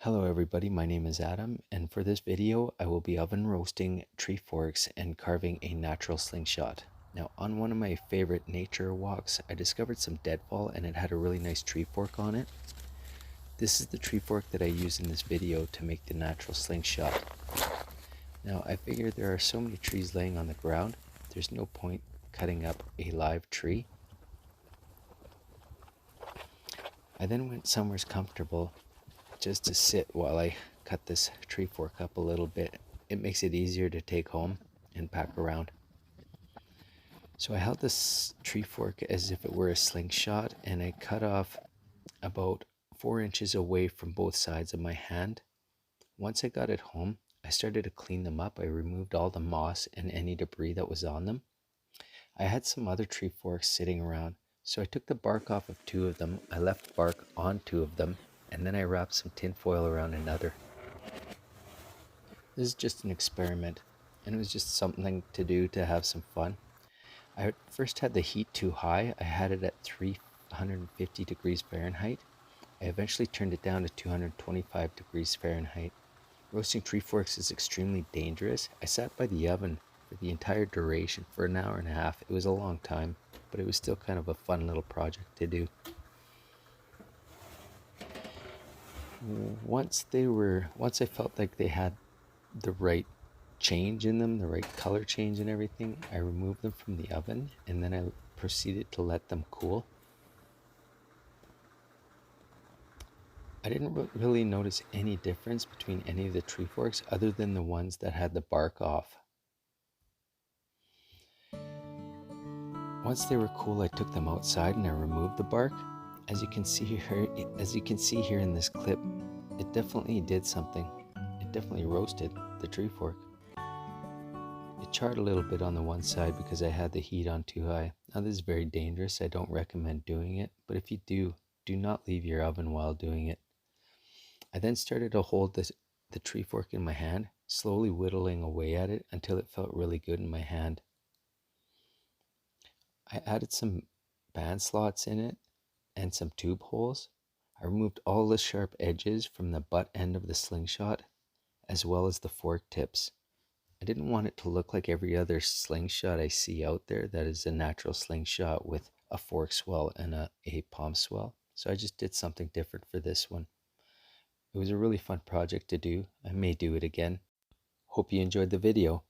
Hello everybody, my name is Adam, and for this video I will be oven roasting tree forks and carving a natural slingshot. Now on one of my favorite nature walks, I discovered some deadfall and it had a really nice tree fork on it. This is the tree fork that I use in this video to make the natural slingshot. Now I figured there are so many trees laying on the ground, there's no point cutting up a live tree. I then went somewhere comfortable just to sit while I cut this tree fork up a little bit. It makes it easier to take home and pack around. So I held this tree fork as if it were a slingshot, and I cut off about 4 inches away from both sides of my hand. Once I got it home, I started to clean them up. I removed all the moss and any debris that was on them. I had some other tree forks sitting around, so I took the bark off of 2 of them. I left bark on 2 of them, and then I wrapped some tin foil around another. This is just an experiment, and it was just something to do to have some fun. I first had the heat too high. I had it at 350 degrees Fahrenheit. I eventually turned it down to 225 degrees Fahrenheit. Roasting tree forks is extremely dangerous. I sat by the oven for the entire duration for an hour and a half. It was a long time, but it was still kind of a fun little project to do. Once I felt like they had the right change in them, the right color change and everything, I removed them from the oven and then I proceeded to let them cool. I didn't really notice any difference between any of the tree forks other than the ones that had the bark off. Once they were cool, I took them outside and I removed the bark. As you can see here in this clip, it definitely did something. It definitely roasted the tree fork. It charred a little bit on the one side because I had the heat on too high. Now this is very dangerous. I don't recommend doing it, but if you do not leave your oven while doing it. I then started to hold the tree fork in my hand, slowly whittling away at it until it felt really good in my hand. I added some band slots in it and some tube holes. I removed all the sharp edges from the butt end of the slingshot as well as the fork tips. I didn't want it to look like every other slingshot I see out there that is a natural slingshot with a fork swell and a palm swell. So I just did something different for this one. It was a really fun project to do. I may do it again. Hope you enjoyed the video.